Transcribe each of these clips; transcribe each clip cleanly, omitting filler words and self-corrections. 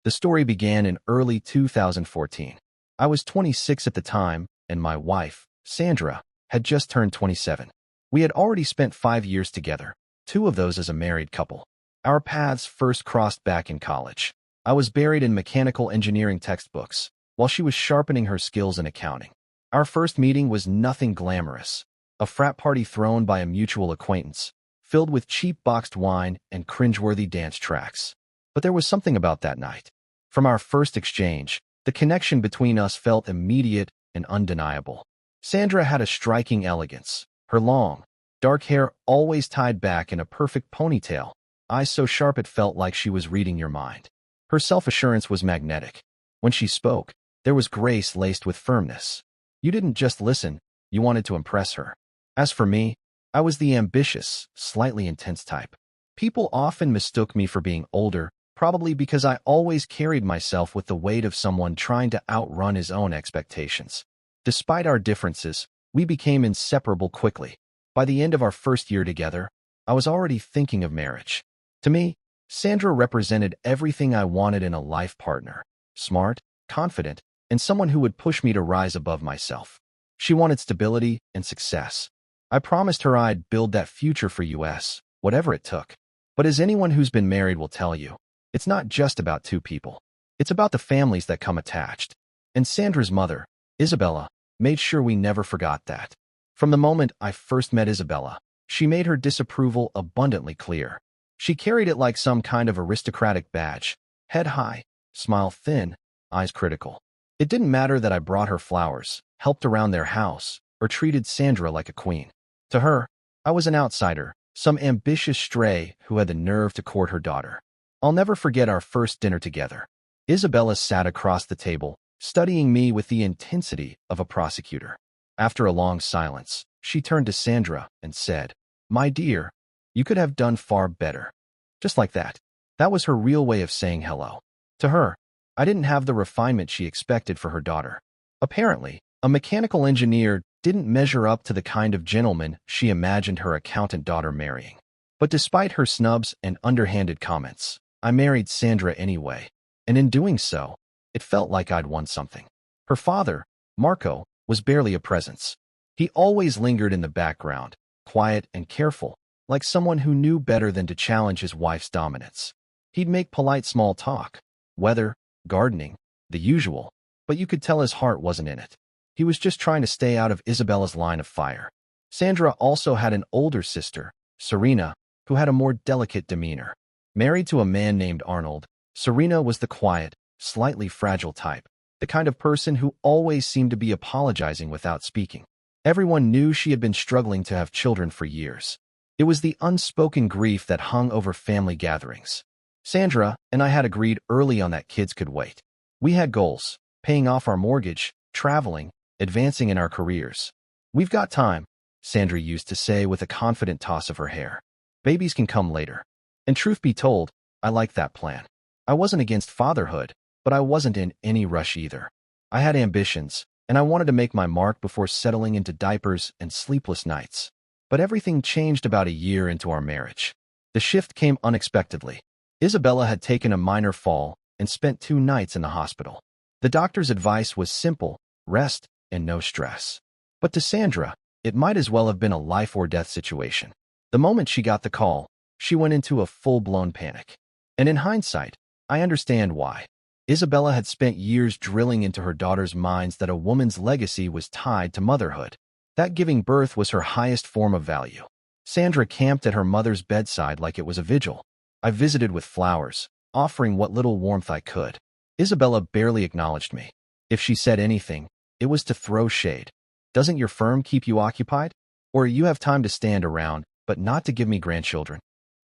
The story began in early 2014. I was 26 at the time, and my wife, Sandra, had just turned 27. We had already spent 5 years together, 2 of those as a married couple. Our paths first crossed back in college. I was buried in mechanical engineering textbooks, while she was sharpening her skills in accounting. Our first meeting was nothing glamorous. A frat party thrown by a mutual acquaintance, filled with cheap boxed wine and cringeworthy dance tracks. But there was something about that night. From our first exchange, the connection between us felt immediate and undeniable. Sandra had a striking elegance, her long, dark hair always tied back in a perfect ponytail, eyes so sharp it felt like she was reading your mind. Her self-assurance was magnetic. When she spoke, there was grace laced with firmness. You didn't just listen, you wanted to impress her. As for me, I was the ambitious, slightly intense type. People often mistook me for being older, probably because I always carried myself with the weight of someone trying to outrun his own expectations. Despite our differences, we became inseparable quickly. By the end of our first year together, I was already thinking of marriage. To me, Sandra represented everything I wanted in a life partner: smart, confident, and someone who would push me to rise above myself. She wanted stability and success. I promised her I'd build that future for us, whatever it took. But as anyone who's been married will tell you, it's not just about 2 people. It's about the families that come attached. And Sandra's mother, Isabella, made sure we never forgot that. From the moment I first met Isabella, she made her disapproval abundantly clear. She carried it like some kind of aristocratic badge, head high, smile thin, eyes critical. It didn't matter that I brought her flowers, helped around their house, or treated Sandra like a queen. To her, I was an outsider, some ambitious stray who had the nerve to court her daughter. I'll never forget our first dinner together. Isabella sat across the table, studying me with the intensity of a prosecutor. After a long silence, she turned to Sandra and said, "My dear, you could have done far better." Just like that. That was her real way of saying hello. To her, I didn't have the refinement she expected for her daughter. Apparently, a mechanical engineer didn't measure up to the kind of gentleman she imagined her accountant daughter marrying. But despite her snubs and underhanded comments, I married Sandra anyway, and in doing so, it felt like I'd won something. Her father, Marco, was barely a presence. He always lingered in the background, quiet and careful, like someone who knew better than to challenge his wife's dominance. He'd make polite small talk, weather, gardening, the usual, but you could tell his heart wasn't in it. He was just trying to stay out of Isabella's line of fire. Sandra also had an older sister, Serena, who had a more delicate demeanor. Married to a man named Arnold, Serena was the quiet, slightly fragile type, the kind of person who always seemed to be apologizing without speaking. Everyone knew she had been struggling to have children for years. It was the unspoken grief that hung over family gatherings. Sandra and I had agreed early on that kids could wait. We had goals: paying off our mortgage, traveling, advancing in our careers. "We've got time," Sandra used to say with a confident toss of her hair. "Babies can come later." And truth be told, I liked that plan. I wasn't against fatherhood, but I wasn't in any rush either. I had ambitions, and I wanted to make my mark before settling into diapers and sleepless nights. But everything changed about a year into our marriage. The shift came unexpectedly. Isabella had taken a minor fall and spent 2 nights in the hospital. The doctor's advice was simple: rest and no stress. But to Sandra, it might as well have been a life or death situation. The moment she got the call, she went into a full-blown panic. And in hindsight, I understand why. Isabella had spent years drilling into her daughter's minds that a woman's legacy was tied to motherhood, that giving birth was her highest form of value. Sandra camped at her mother's bedside like it was a vigil. I visited with flowers, offering what little warmth I could. Isabella barely acknowledged me. If she said anything, it was to throw shade. "Doesn't your firm keep you occupied? Or you have time to stand around, but not to give me grandchildren?"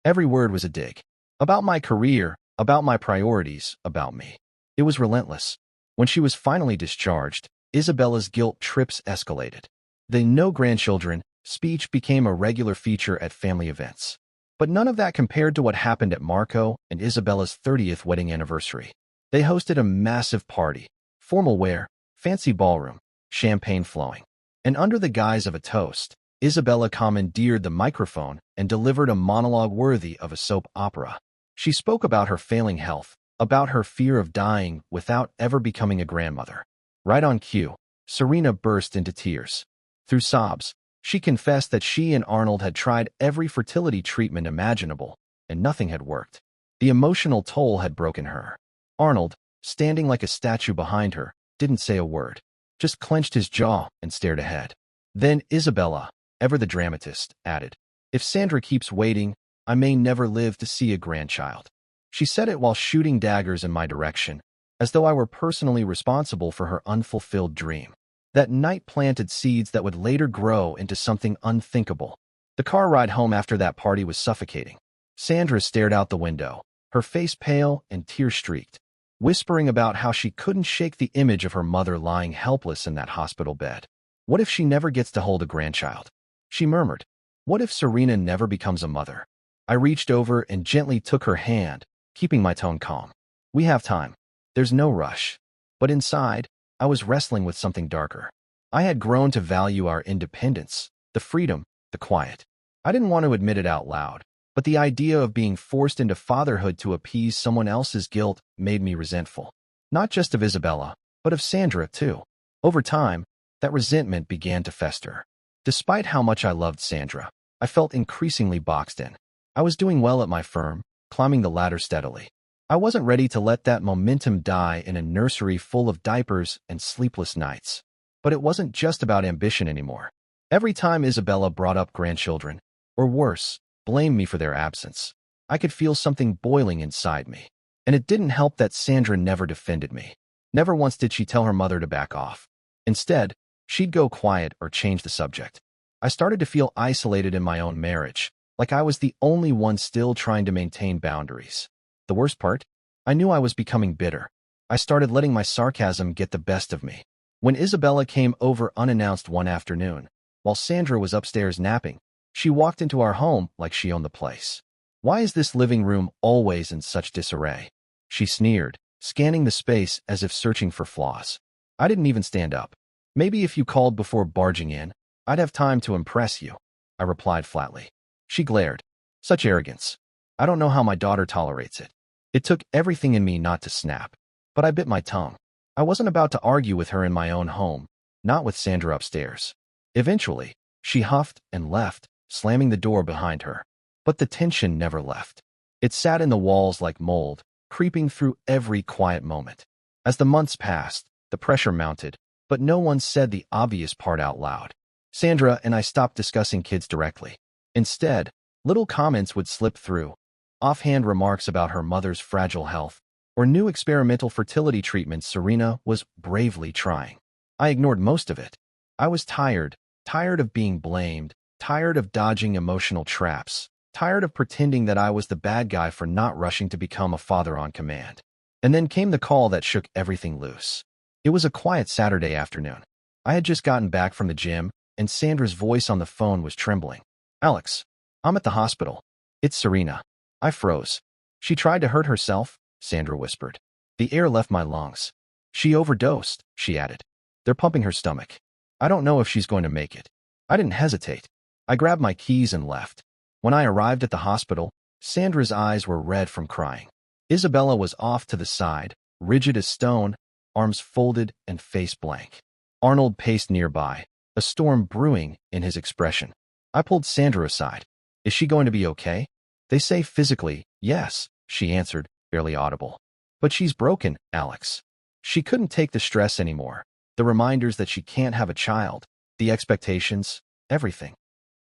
Every word was a dig. About my career, about my priorities, about me. It was relentless. When she was finally discharged, Isabella's guilt trips escalated. The "no grandchildren" speech became a regular feature at family events. But none of that compared to what happened at Marco and Isabella's 30th wedding anniversary. They hosted a massive party, formal wear, fancy ballroom, champagne flowing. And under the guise of a toast, Isabella commandeered the microphone and delivered a monologue worthy of a soap opera. She spoke about her failing health, about her fear of dying without ever becoming a grandmother. Right on cue, Serena burst into tears. Through sobs, she confessed that she and Arnold had tried every fertility treatment imaginable, and nothing had worked. The emotional toll had broken her. Arnold, standing like a statue behind her, didn't say a word, just clenched his jaw and stared ahead. Then Isabella, ever the dramatist, added, "If Sandra keeps waiting, I may never live to see a grandchild." She said it while shooting daggers in my direction, as though I were personally responsible for her unfulfilled dream. That night planted seeds that would later grow into something unthinkable. The car ride home after that party was suffocating. Sandra stared out the window, her face pale and tear-streaked, whispering about how she couldn't shake the image of her mother lying helpless in that hospital bed. What if she never gets to hold a grandchild? She murmured. What if Serena never becomes a mother? I reached over and gently took her hand, keeping my tone calm. We have time. There's no rush. But inside, I was wrestling with something darker. I had grown to value our independence, the freedom, the quiet. I didn't want to admit it out loud, but the idea of being forced into fatherhood to appease someone else's guilt made me resentful. Not just of Isabella, but of Sandra, too. Over time, that resentment began to fester. Despite how much I loved Sandra, I felt increasingly boxed in. I was doing well at my firm, climbing the ladder steadily. I wasn't ready to let that momentum die in a nursery full of diapers and sleepless nights. But it wasn't just about ambition anymore. Every time Isabella brought up grandchildren, or worse, blamed me for their absence, I could feel something boiling inside me. And it didn't help that Sandra never defended me. Never once did she tell her mother to back off. Instead, she'd go quiet or change the subject. I started to feel isolated in my own marriage, like I was the only one still trying to maintain boundaries. The worst part? I knew I was becoming bitter. I started letting my sarcasm get the best of me. When Isabella came over unannounced one afternoon, while Sandra was upstairs napping, she walked into our home like she owned the place. "Why is this living room always in such disarray?" She sneered, scanning the space as if searching for flaws. I didn't even stand up. "Maybe if you called before barging in, I'd have time to impress you," I replied flatly. She glared. "Such arrogance. I don't know how my daughter tolerates it." It took everything in me not to snap, but I bit my tongue. I wasn't about to argue with her in my own home, not with Sandra upstairs. Eventually, she huffed and left, slamming the door behind her. But the tension never left. It sat in the walls like mold, creeping through every quiet moment. As the months passed, the pressure mounted, but no one said the obvious part out loud. Sandra and I stopped discussing kids directly. Instead, little comments would slip through. Offhand remarks about her mother's fragile health, or new experimental fertility treatments Serena was bravely trying. I ignored most of it. I was tired of being blamed, tired of dodging emotional traps, tired of pretending that I was the bad guy for not rushing to become a father on command. And then came the call that shook everything loose. It was a quiet Saturday afternoon. I had just gotten back from the gym, and Sandra's voice on the phone was trembling. "Alex, I'm at the hospital. It's Serena." I froze. "She tried to hurt herself," Sandra whispered. The air left my lungs. "She overdosed," she added. "They're pumping her stomach. I don't know if she's going to make it." I didn't hesitate. I grabbed my keys and left. When I arrived at the hospital, Sandra's eyes were red from crying. Isabella was off to the side, rigid as stone, arms folded and face blank. Arnold paced nearby, a storm brewing in his expression. I pulled Sandra aside. "Is she going to be okay?" "They say physically, yes," she answered, barely audible. "But she's broken, Alex. She couldn't take the stress anymore. The reminders that she can't have a child, the expectations, everything."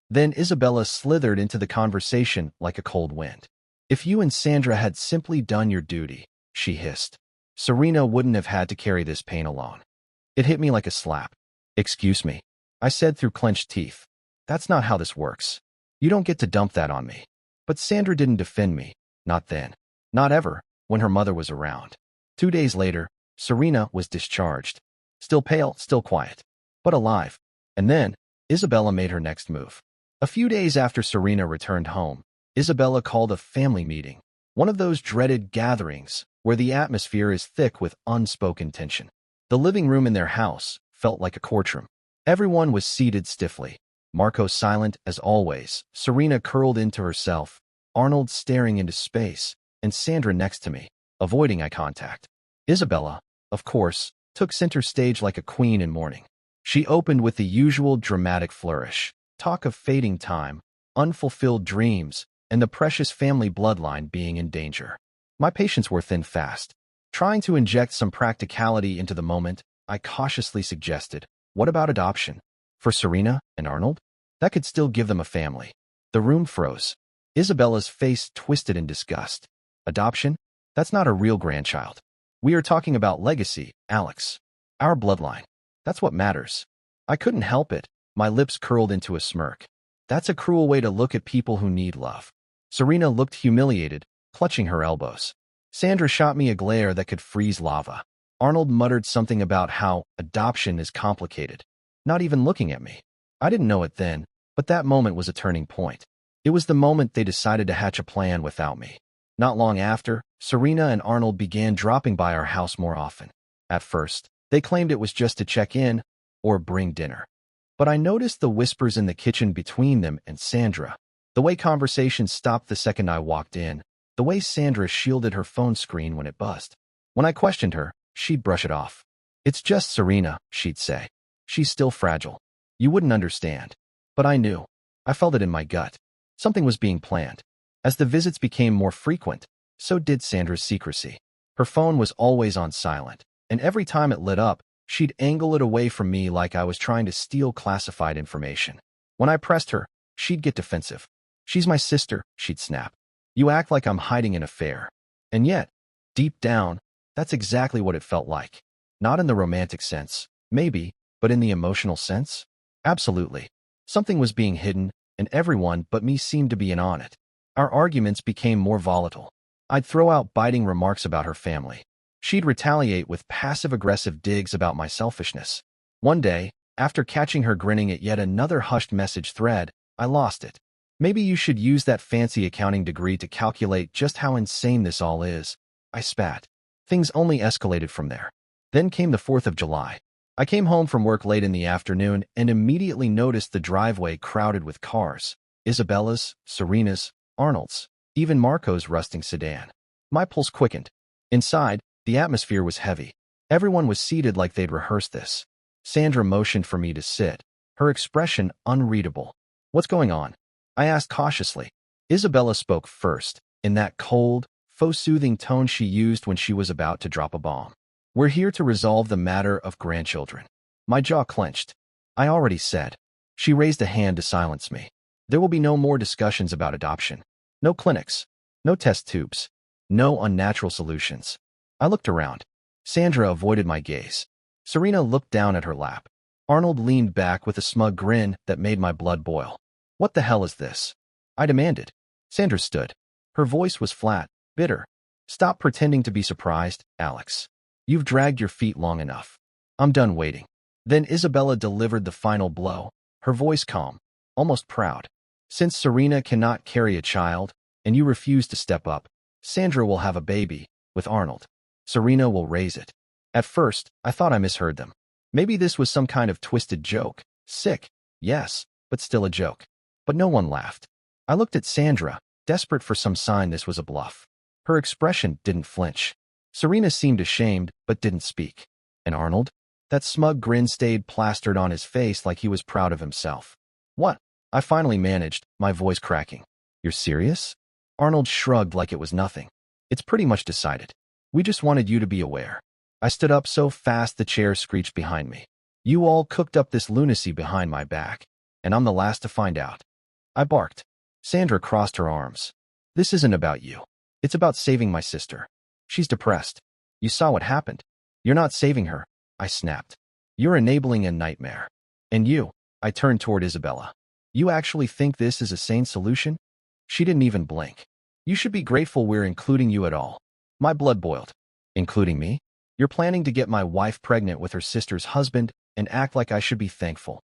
Then Isabella slithered into the conversation like a cold wind. "If you and Sandra had simply done your duty," she hissed, "Serena wouldn't have had to carry this pain alone." It hit me like a slap. "Excuse me," I said through clenched teeth. "That's not how this works. You don't get to dump that on me." But Sandra didn't defend me. Not then. Not ever, when her mother was around. 2 days later, Serena was discharged. Still pale, still quiet, but alive. And then, Isabella made her next move. A few days after Serena returned home, Isabella called a family meeting, one of those dreaded gatherings where the atmosphere is thick with unspoken tension. The living room in their house felt like a courtroom. Everyone was seated stiffly. Marco silent as always, Serena curled into herself, Arnold staring into space, and Sandra next to me, avoiding eye contact. Isabella, of course, took center stage like a queen in mourning. She opened with the usual dramatic flourish, talk of fading time, unfulfilled dreams, and the precious family bloodline being in danger. My patience wore thin fast. Trying to inject some practicality into the moment, I cautiously suggested, what about adoption? For Serena and Arnold? That could still give them a family. The room froze. Isabella's face twisted in disgust. Adoption? That's not a real grandchild. We are talking about legacy, Alex. Our bloodline. That's what matters. I couldn't help it. My lips curled into a smirk. That's a cruel way to look at people who need love. Serena looked humiliated, clutching her elbows. Sandra shot me a glare that could freeze lava. Arnold muttered something about how adoption is complicated, not even looking at me. I didn't know it then, but that moment was a turning point. It was the moment they decided to hatch a plan without me. Not long after, Serena and Arnold began dropping by our house more often. At first, they claimed it was just to check in or bring dinner. But I noticed the whispers in the kitchen between them and Sandra, the way conversations stopped the second I walked in, the way Sandra shielded her phone screen when it buzzed. When I questioned her, she'd brush it off. It's just Serena, she'd say. She's still fragile. You wouldn't understand. But I knew. I felt it in my gut. Something was being planned. As the visits became more frequent, so did Sandra's secrecy. Her phone was always on silent, and every time it lit up, she'd angle it away from me like I was trying to steal classified information. When I pressed her, she'd get defensive. She's my sister, she'd snap. You act like I'm hiding an affair. And yet, deep down, that's exactly what it felt like. Not in the romantic sense, maybe, but in the emotional sense? Absolutely. Something was being hidden, and everyone but me seemed to be in on it. Our arguments became more volatile. I'd throw out biting remarks about her family. She'd retaliate with passive-aggressive digs about my selfishness. One day, after catching her grinning at yet another hushed message thread, I lost it. Maybe you should use that fancy accounting degree to calculate just how insane this all is. I spat. Things only escalated from there. Then came the 4th of July. I came home from work late in the afternoon and immediately noticed the driveway crowded with cars. Isabella's, Serena's, Arnold's, even Marco's rusting sedan. My pulse quickened. Inside, the atmosphere was heavy. Everyone was seated like they'd rehearsed this. Sandra motioned for me to sit, her expression unreadable. What's going on? I asked cautiously. Isabella spoke first, in that cold, faux-soothing tone she used when she was about to drop a bomb. We're here to resolve the matter of grandchildren. My jaw clenched. I already said. She raised a hand to silence me. There will be no more discussions about adoption. No clinics. No test tubes. No unnatural solutions. I looked around. Sandra avoided my gaze. Serena looked down at her lap. Arnold leaned back with a smug grin that made my blood boil. What the hell is this? I demanded. Sandra stood. Her voice was flat, bitter. Stop pretending to be surprised, Alex. You've dragged your feet long enough. I'm done waiting. Then Isabella delivered the final blow, her voice calm, almost proud. Since Serena cannot carry a child, and you refuse to step up, Sandra will have a baby, with Arnold. Serena will raise it. At first, I thought I misheard them. Maybe this was some kind of twisted joke. Sick, yes, but still a joke. But no one laughed. I looked at Sandra, desperate for some sign this was a bluff. Her expression didn't flinch. Serena seemed ashamed, but didn't speak. And Arnold? That smug grin stayed plastered on his face like he was proud of himself. What? I finally managed, my voice cracking. You're serious? Arnold shrugged like it was nothing. It's pretty much decided. We just wanted you to be aware. I stood up so fast the chair screeched behind me. You all cooked up this lunacy behind my back, and I'm the last to find out. I barked. Sandra crossed her arms. This isn't about you. It's about saving my sister. She's depressed. You saw what happened. You're not saving her, I snapped. You're enabling a nightmare. And you, I turned toward Isabella. You actually think this is a sane solution? She didn't even blink. You should be grateful we're including you at all. My blood boiled. Including me? You're planning to get my wife pregnant with her sister's husband and act like I should be thankful.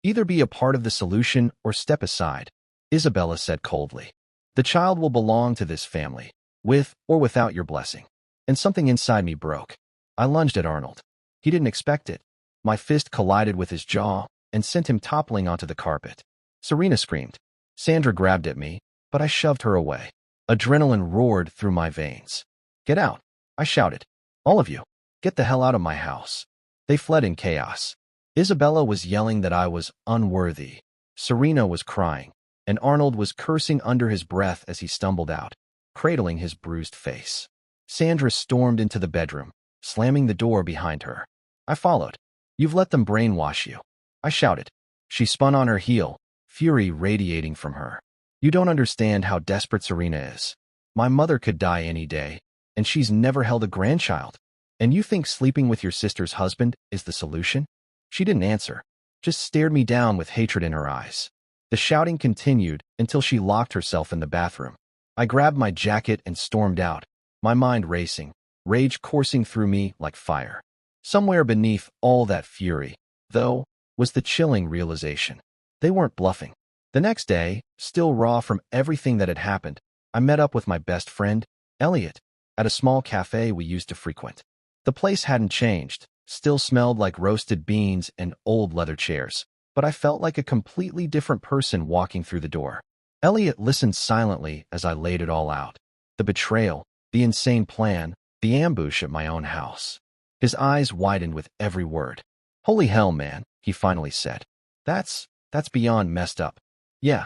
Either be a part of the solution or step aside, Isabella said coldly. The child will belong to this family, with or without your blessing. And something inside me broke. I lunged at Arnold. He didn't expect it. My fist collided with his jaw and sent him toppling onto the carpet. Serena screamed. Sandra grabbed at me, but I shoved her away. Adrenaline roared through my veins. Get out, I shouted. All of you, get the hell out of my house. They fled in chaos. Isabella was yelling that I was unworthy. Serena was crying, and Arnold was cursing under his breath as he stumbled out, cradling his bruised face. Sandra stormed into the bedroom, slamming the door behind her. I followed. You've let them brainwash you, I shouted. She spun on her heel, fury radiating from her. You don't understand how desperate Serena is. My mother could die any day, and she's never held a grandchild. And you think sleeping with your sister's husband is the solution? She didn't answer, just stared me down with hatred in her eyes. The shouting continued until she locked herself in the bathroom. I grabbed my jacket and stormed out, my mind racing, rage coursing through me like fire. Somewhere beneath all that fury, though, was the chilling realization. They weren't bluffing. The next day, still raw from everything that had happened, I met up with my best friend, Elliot, at a small cafe we used to frequent. The place hadn't changed, still smelled like roasted beans and old leather chairs, but I felt like a completely different person walking through the door. Elliot listened silently as I laid it all out. The betrayal, the insane plan, the ambush at my own house. His eyes widened with every word. Holy hell, man, he finally said. That's beyond messed up. Yeah,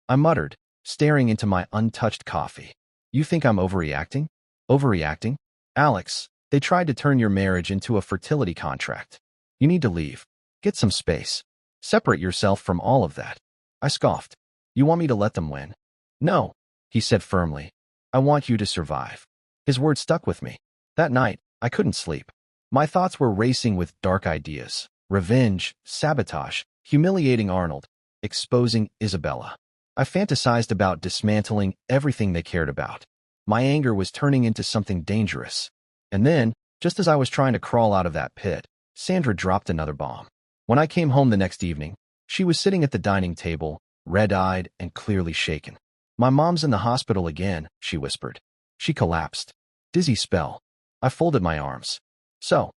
I muttered, staring into my untouched coffee. You think I'm overreacting? Overreacting? Alex, they tried to turn your marriage into a fertility contract. You need to leave. Get some space. Separate yourself from all of that. I scoffed. You want me to let them win? No, he said firmly. I want you to survive. His words stuck with me. That night, I couldn't sleep. My thoughts were racing with dark ideas. Revenge, sabotage, humiliating Arnold, exposing Isabella. I fantasized about dismantling everything they cared about. My anger was turning into something dangerous. And then, just as I was trying to crawl out of that pit, Sandra dropped another bomb. When I came home the next evening, she was sitting at the dining table, red-eyed and clearly shaken. My mom's in the hospital again, she whispered. She collapsed. Dizzy spell. I folded my arms. So?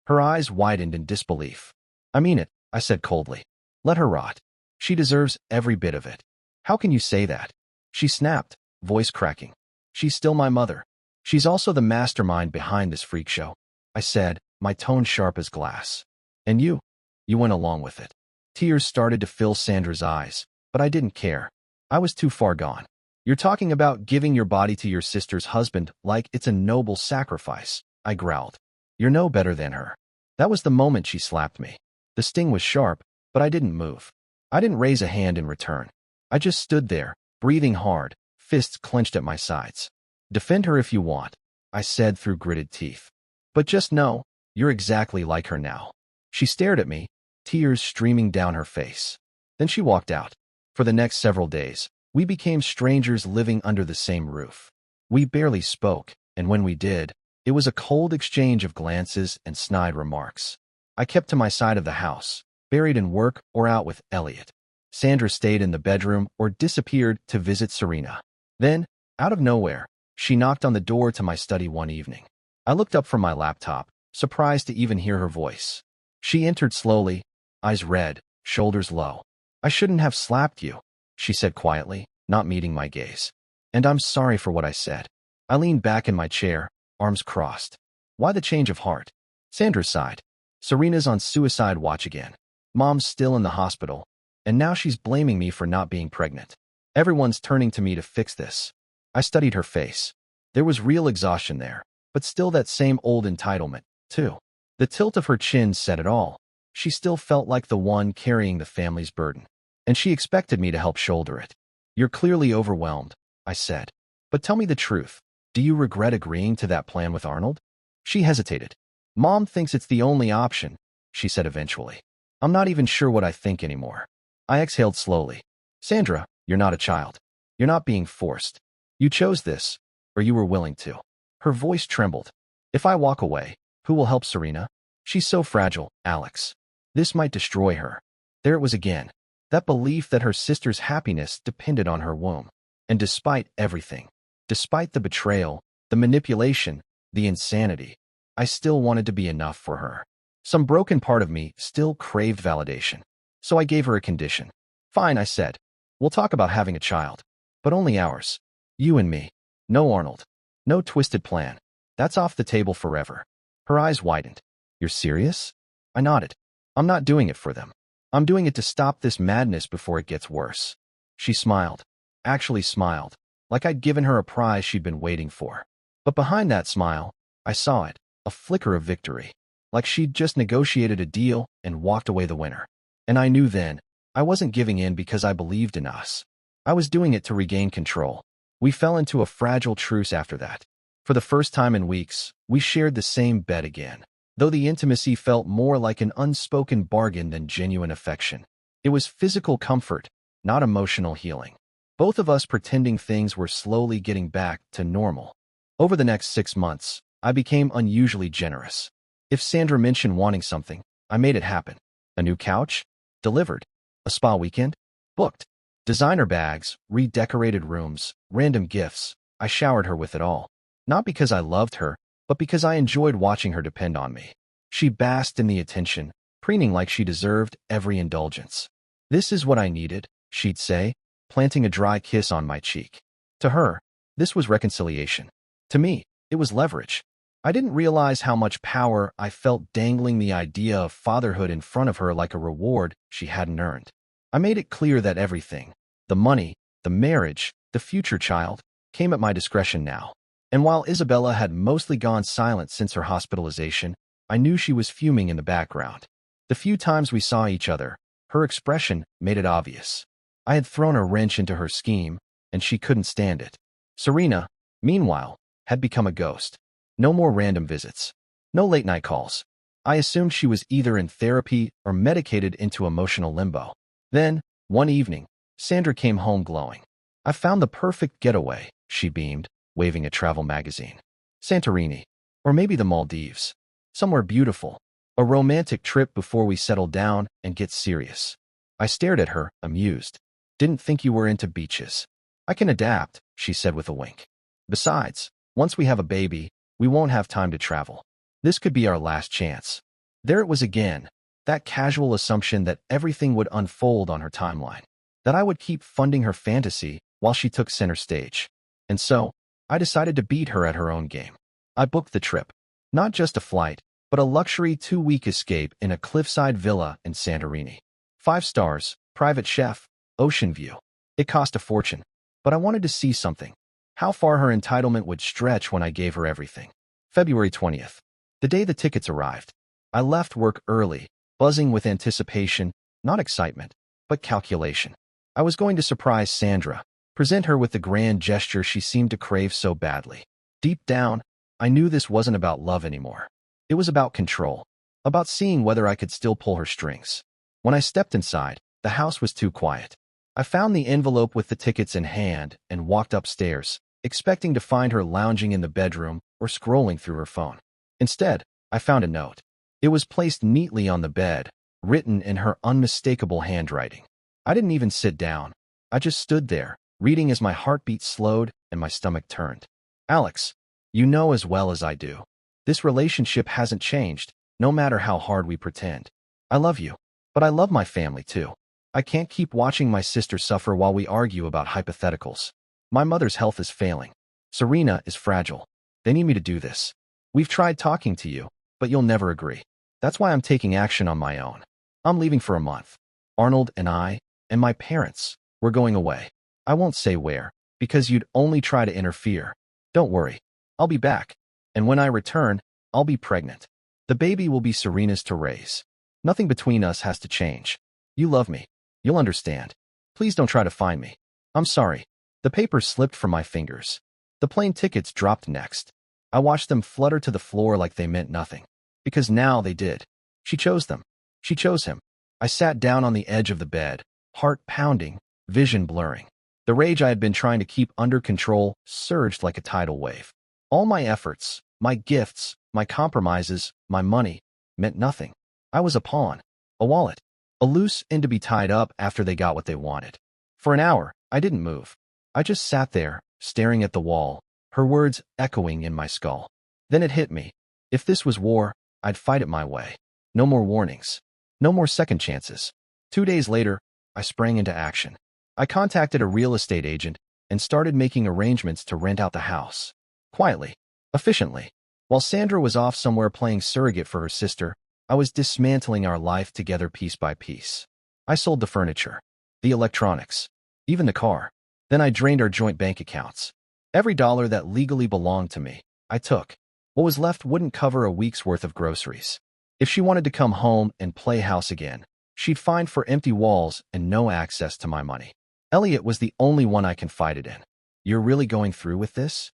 Her eyes widened in disbelief. I mean it, I said coldly. Let her rot. She deserves every bit of it. How can you say that? She snapped, voice cracking. She's still my mother. She's also the mastermind behind this freak show, I said, my tone sharp as glass. And you? You went along with it. Tears started to fill Sandra's eyes, but I didn't care. I was too far gone. You're talking about giving your body to your sister's husband like it's a noble sacrifice, I growled. You're no better than her. That was the moment she slapped me. The sting was sharp, but I didn't move. I didn't raise a hand in return. I just stood there, breathing hard, fists clenched at my sides. Defend her if you want, I said through gritted teeth. But just know, you're exactly like her now. She stared at me, tears streaming down her face. Then she walked out. For the next several days, we became strangers living under the same roof. We barely spoke, and when we did, it was a cold exchange of glances and snide remarks. I kept to my side of the house, buried in work or out with Elliot. Sandra stayed in the bedroom or disappeared to visit Serena. Then, out of nowhere, she knocked on the door to my study one evening. I looked up from my laptop, surprised to even hear her voice. She entered slowly, eyes red, shoulders low. I shouldn't have slapped you, she said quietly, not meeting my gaze. And I'm sorry for what I said. I leaned back in my chair, arms crossed. Why the change of heart? Sandra sighed. Serena's on suicide watch again. Mom's still in the hospital, and now she's blaming me for not being pregnant. Everyone's turning to me to fix this. I studied her face. There was real exhaustion there, but still that same old entitlement, too. The tilt of her chin said it all. She still felt like the one carrying the family's burden, and she expected me to help shoulder it. You're clearly overwhelmed, I said. But tell me the truth. Do you regret agreeing to that plan with Arnold? She hesitated. Mom thinks it's the only option, she said eventually. I'm not even sure what I think anymore. I exhaled slowly. Sandra, you're not a child. You're not being forced. You chose this, or you were willing to. Her voice trembled. If I walk away, who will help Serena? She's so fragile, Alex. This might destroy her. There it was again. That belief that her sister's happiness depended on her womb. And despite everything, despite the betrayal, the manipulation, the insanity, I still wanted to be enough for her. Some broken part of me still craved validation. So I gave her a condition. Fine, I said. We'll talk about having a child. But only ours. You and me. No Arnold. No twisted plan. That's off the table forever. Her eyes widened. You're serious? I nodded. I'm not doing it for them. I'm doing it to stop this madness before it gets worse. She smiled. Actually smiled. Like I'd given her a prize she'd been waiting for. But behind that smile, I saw it. A flicker of victory. Like she'd just negotiated a deal and walked away the winner. And I knew then, I wasn't giving in because I believed in us. I was doing it to regain control. We fell into a fragile truce after that. For the first time in weeks, we shared the same bed again. Though the intimacy felt more like an unspoken bargain than genuine affection. It was physical comfort, not emotional healing. Both of us pretending things were slowly getting back to normal. Over the next 6 months, I became unusually generous. If Sandra mentioned wanting something, I made it happen. A new couch? Delivered. A spa weekend? Booked. Designer bags, redecorated rooms, random gifts. I showered her with it all. Not because I loved her, but because I enjoyed watching her depend on me. She basked in the attention, preening like she deserved every indulgence. This is what I needed, she'd say, planting a dry kiss on my cheek. To her, this was reconciliation. To me, it was leverage. I didn't realize how much power I felt dangling the idea of fatherhood in front of her like a reward she hadn't earned. I made it clear that everything, the money, the marriage, the future child, came at my discretion now. And while Isabella had mostly gone silent since her hospitalization, I knew she was fuming in the background. The few times we saw each other, her expression made it obvious. I had thrown a wrench into her scheme, and she couldn't stand it. Serena, meanwhile, had become a ghost. No more random visits. No late-night calls. I assumed she was either in therapy or medicated into emotional limbo. Then, one evening, Sandra came home glowing. I found the perfect getaway, she beamed, waving a travel magazine. Santorini. Or maybe the Maldives. Somewhere beautiful. A romantic trip before we settle down and get serious. I stared at her, amused. Didn't think you were into beaches. I can adapt, she said with a wink. Besides, once we have a baby, we won't have time to travel. This could be our last chance. There it was again, that casual assumption that everything would unfold on her timeline. That I would keep funding her fantasy while she took center stage. And so, I decided to beat her at her own game. I booked the trip. Not just a flight, but a luxury 2-week escape in a cliffside villa in Santorini. 5 stars, private chef, ocean view. It cost a fortune, but I wanted to see something. How far her entitlement would stretch when I gave her everything. February 20th. The day the tickets arrived. I left work early, buzzing with anticipation, not excitement, but calculation. I was going to surprise Sandra, present her with the grand gesture she seemed to crave so badly. Deep down, I knew this wasn't about love anymore. It was about control, about seeing whether I could still pull her strings. When I stepped inside, the house was too quiet. I found the envelope with the tickets in hand and walked upstairs, expecting to find her lounging in the bedroom or scrolling through her phone. Instead, I found a note. It was placed neatly on the bed, written in her unmistakable handwriting. I didn't even sit down. I just stood there, reading as my heartbeat slowed and my stomach turned. Alex, you know as well as I do. This relationship hasn't changed, no matter how hard we pretend. I love you, but I love my family too. I can't keep watching my sister suffer while we argue about hypotheticals. My mother's health is failing. Serena is fragile. They need me to do this. We've tried talking to you, but you'll never agree. That's why I'm taking action on my own. I'm leaving for a month. Arnold and I, and my parents, we're going away. I won't say where, because you'd only try to interfere. Don't worry. I'll be back. And when I return, I'll be pregnant. The baby will be Serena's to raise. Nothing between us has to change. You love me. You'll understand. Please don't try to find me. I'm sorry. The paper slipped from my fingers. The plane tickets dropped next. I watched them flutter to the floor like they meant nothing. Because now they did. She chose them. She chose him. I sat down on the edge of the bed, heart pounding, vision blurring. The rage I had been trying to keep under control surged like a tidal wave. All my efforts, my gifts, my compromises, my money, meant nothing. I was a pawn, a wallet, a loose end to be tied up after they got what they wanted. For an hour, I didn't move. I just sat there, staring at the wall, her words echoing in my skull. Then it hit me. If this was war, I'd fight it my way. No more warnings. No more second chances. 2 days later, I sprang into action. I contacted a real estate agent and started making arrangements to rent out the house. Quietly. Efficiently. While Sandra was off somewhere playing surrogate for her sister, I was dismantling our life together piece by piece. I sold the furniture, the electronics, even the car. Then I drained our joint bank accounts. Every dollar that legally belonged to me, I took. What was left wouldn't cover a week's worth of groceries. If she wanted to come home and play house again, she'd find for empty walls and no access to my money. Elliot was the only one I confided in. "You're really going through with this?"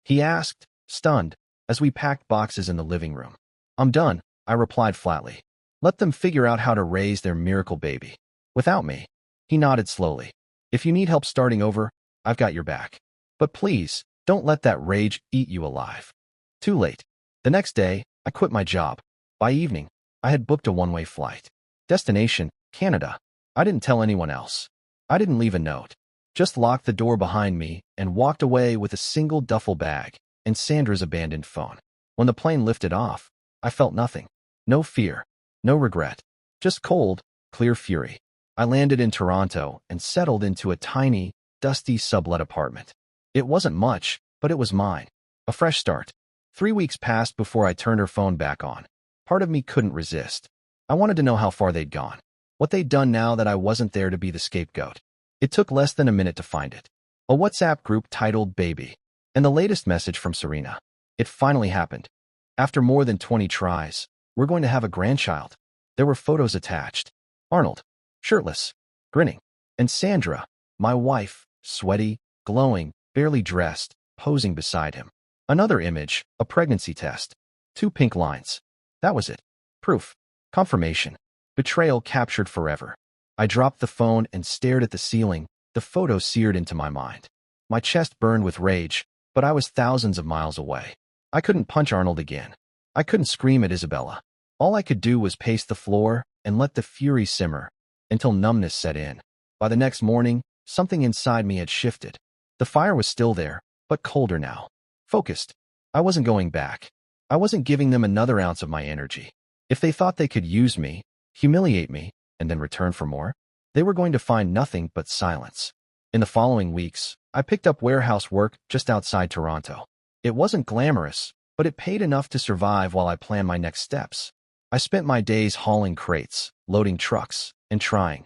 he asked, stunned, as we packed boxes in the living room. "I'm done," I replied flatly. "Let them figure out how to raise their miracle baby. Without me." He nodded slowly. "If you need help starting over, I've got your back. But please, don't let that rage eat you alive." Too late. The next day, I quit my job. By evening, I had booked a one-way flight. Destination, Canada. I didn't tell anyone else. I didn't leave a note. Just locked the door behind me and walked away with a single duffel bag and Sandra's abandoned phone. When the plane lifted off, I felt nothing. No fear. No regret. Just cold, clear fury. I landed in Toronto and settled into a tiny, dusty sublet apartment. It wasn't much, but it was mine. A fresh start. 3 weeks passed before I turned her phone back on. Part of me couldn't resist. I wanted to know how far they'd gone. What they'd done now that I wasn't there to be the scapegoat. It took less than a minute to find it. A WhatsApp group titled Baby. And the latest message from Serena. It finally happened. After more than 20 tries, we're going to have a grandchild. There were photos attached. Arnold, shirtless, grinning. And Sandra, my wife, sweaty, glowing, barely dressed, posing beside him. Another image, a pregnancy test. 2 pink lines. That was it. Proof. Confirmation. Betrayal captured forever. I dropped the phone and stared at the ceiling, the photo seared into my mind. My chest burned with rage, but I was thousands of miles away. I couldn't punch Arnold again. I couldn't scream at Isabella. All I could do was pace the floor and let the fury simmer until numbness set in. By the next morning, something inside me had shifted. The fire was still there, but colder now. Focused. I wasn't going back. I wasn't giving them another ounce of my energy. If they thought they could use me, humiliate me, and then return for more, they were going to find nothing but silence. In the following weeks, I picked up warehouse work just outside Toronto. It wasn't glamorous, but it paid enough to survive while I planned my next steps. I spent my days hauling crates, loading trucks, and trying,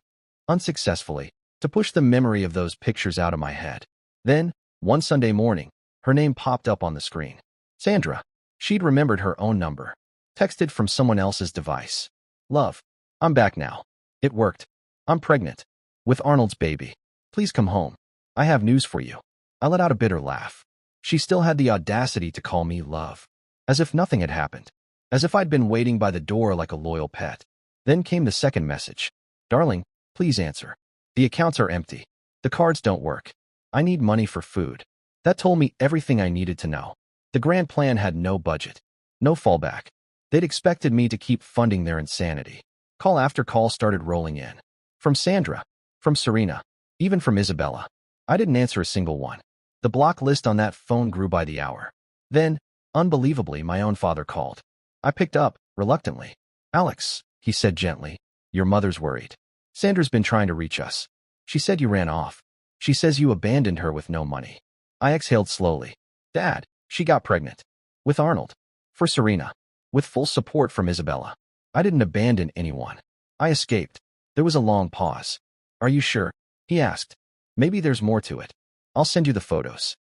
unsuccessfully, to push the memory of those pictures out of my head. Then, one Sunday morning, her name popped up on the screen. Sandra. She'd remembered her own number. Texted from someone else's device. "Love, I'm back now. It worked. I'm pregnant. With Arnold's baby. Please come home. I have news for you." I let out a bitter laugh. She still had the audacity to call me love. As if nothing had happened. As if I'd been waiting by the door like a loyal pet. Then came the second message. "Darling, please answer. The accounts are empty. The cards don't work. I need money for food." That told me everything I needed to know. The grand plan had no budget. No fallback. They'd expected me to keep funding their insanity. Call after call started rolling in. From Sandra. From Serena. Even from Isabella. I didn't answer a single one. The block list on that phone grew by the hour. Then, unbelievably, my own father called. I picked up, reluctantly. "Alex," he said gently, "your mother's worried. Sandra's been trying to reach us. She said you ran off. She says you abandoned her with no money." I exhaled slowly. "Dad, she got pregnant. With Arnold. For Serena. With full support from Isabella. I didn't abandon anyone. I escaped." There was a long pause. "Are you sure?" he asked. "Maybe there's more to it. I'll send you the photos."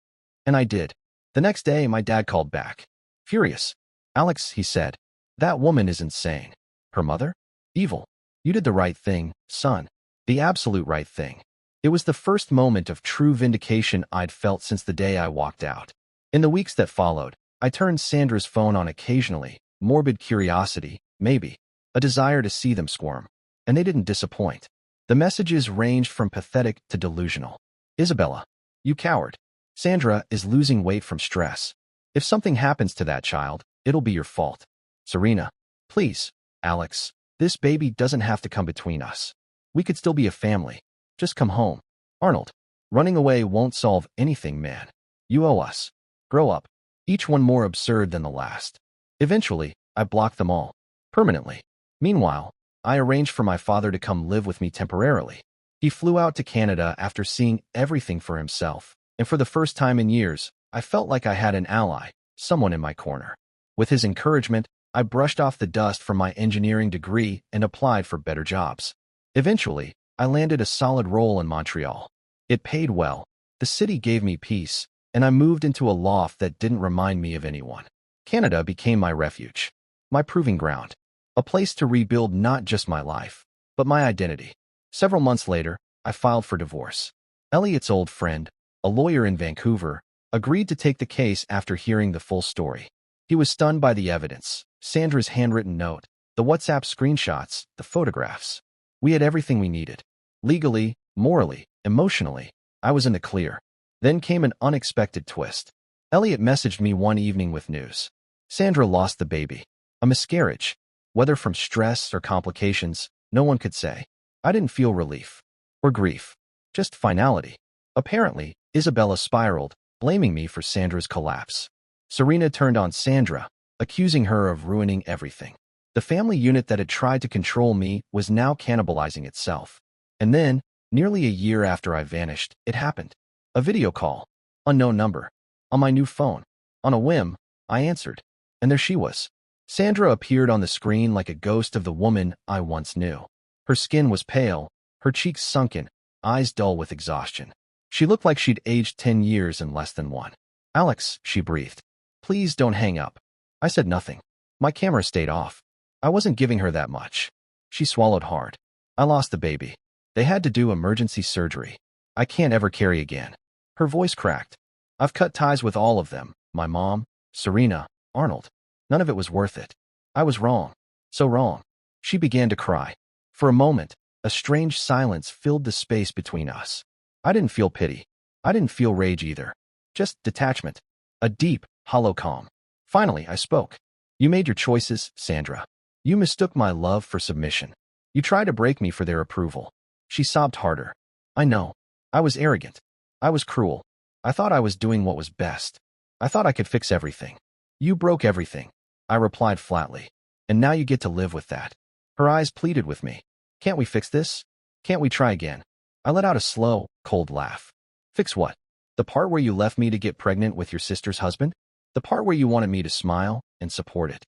And I did. The next day, my dad called back. Furious. "Alex," he said, "that woman is insane. Her mother? Evil. You did the right thing, son. The absolute right thing." It was the first moment of true vindication I'd felt since the day I walked out. In the weeks that followed, I turned Sandra's phone on occasionally, morbid curiosity, maybe, a desire to see them squirm. And they didn't disappoint. The messages ranged from pathetic to delusional. "Isabella, you coward. Sandra is losing weight from stress. If something happens to that child, it'll be your fault. Serena, please, Alex, this baby doesn't have to come between us. We could still be a family. Just come home. Arnold, running away won't solve anything, man. You owe us. Grow up." Each one more absurd than the last. Eventually, I blocked them all. Permanently. Meanwhile, I arranged for my father to come live with me temporarily. He flew out to Canada after seeing everything for himself, and for the first time in years, I felt like I had an ally, someone in my corner. With his encouragement, I brushed off the dust from my engineering degree and applied for better jobs. Eventually, I landed a solid role in Montreal. It paid well, the city gave me peace, and I moved into a loft that didn't remind me of anyone. Canada became my refuge, my proving ground, a place to rebuild not just my life, but my identity. Several months later, I filed for divorce. Elliot's old friend, a lawyer in Vancouver, agreed to take the case after hearing the full story. He was stunned by the evidence, Sandra's handwritten note, the WhatsApp screenshots, the photographs. We had everything we needed. Legally, morally, emotionally, I was in the clear. Then came an unexpected twist. Elliot messaged me one evening with news. Sandra lost the baby. A miscarriage. Whether from stress or complications, no one could say. I didn't feel relief or grief, just finality. Apparently, Isabella spiraled, blaming me for Sandra's collapse. Serena turned on Sandra, accusing her of ruining everything. The family unit that had tried to control me was now cannibalizing itself. And then, nearly a year after I vanished, it happened. A video call. Unknown number. On my new phone. On a whim, I answered. And there she was. Sandra appeared on the screen like a ghost of the woman I once knew. Her skin was pale, her cheeks sunken, eyes dull with exhaustion. She looked like she'd aged 10 years in less than one. "Alex," she breathed. "Please don't hang up." I said nothing. My camera stayed off. I wasn't giving her that much. She swallowed hard. "I lost the baby. They had to do emergency surgery. I can't ever carry again." Her voice cracked. "I've cut ties with all of them. My mom, Serena, Arnold. None of it was worth it. I was wrong. So wrong." She began to cry. For a moment, a strange silence filled the space between us. I didn't feel pity. I didn't feel rage either. Just detachment. A deep, hollow calm. Finally, I spoke. "You made your choices, Sandra. You mistook my love for submission. You tried to break me for their approval." She sobbed harder. "I know. I was arrogant. I was cruel. I thought I was doing what was best. I thought I could fix everything. You broke everything." I replied flatly. "And now you get to live with that." Her eyes pleaded with me. "Can't we fix this? Can't we try again?" I let out a slow, cold laugh. "Fix what? The part where you left me to get pregnant with your sister's husband? The part where you wanted me to smile and support it?"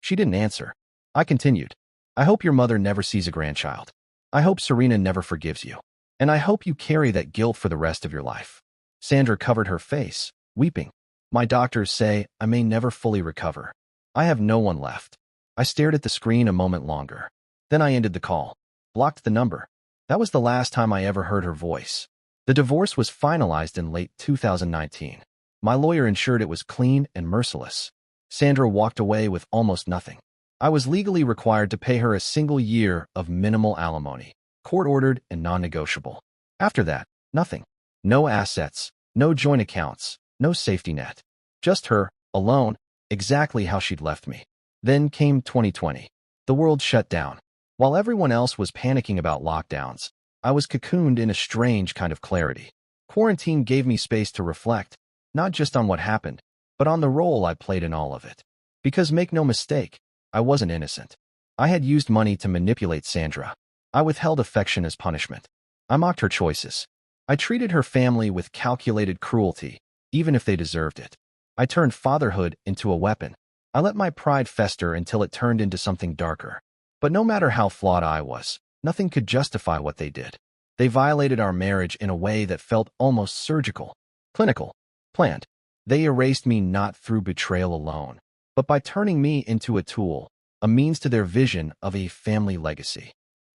She didn't answer. I continued. "I hope your mother never sees a grandchild. I hope Serena never forgives you. And I hope you carry that guilt for the rest of your life." Sandra covered her face, weeping. "My doctors say I may never fully recover. I have no one left." I stared at the screen a moment longer. Then I ended the call. Blocked the number. That was the last time I ever heard her voice. The divorce was finalized in late 2019. My lawyer ensured it was clean and merciless. Sandra walked away with almost nothing. I was legally required to pay her a single year of minimal alimony, court-ordered and non-negotiable. After that, nothing. No assets, no joint accounts, no safety net. Just her, alone, exactly how she'd left me. Then came 2020. The world shut down. While everyone else was panicking about lockdowns, I was cocooned in a strange kind of clarity. Quarantine gave me space to reflect, not just on what happened, but on the role I played in all of it. Because make no mistake, I wasn't innocent. I had used money to manipulate Sandra. I withheld affection as punishment. I mocked her choices. I treated her family with calculated cruelty, even if they deserved it. I turned fatherhood into a weapon. I let my pride fester until it turned into something darker. But no matter how flawed I was, nothing could justify what they did. They violated our marriage in a way that felt almost surgical, clinical, planned. They erased me not through betrayal alone, but by turning me into a tool, a means to their vision of a family legacy.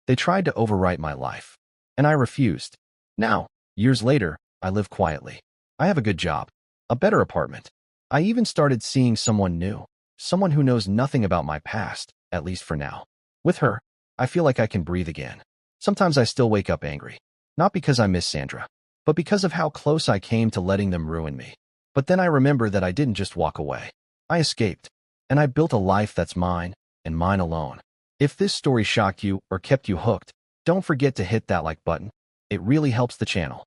They tried to overwrite my life, and I refused. Now, years later, I live quietly. I have a good job, a better apartment. I even started seeing someone new, someone who knows nothing about my past, at least for now. With her, I feel like I can breathe again. Sometimes I still wake up angry, not because I miss Sandra, but because of how close I came to letting them ruin me. But then I remember that I didn't just walk away. I escaped, and I built a life that's mine, and mine alone. If this story shocked you or kept you hooked, don't forget to hit that like button. It really helps the channel.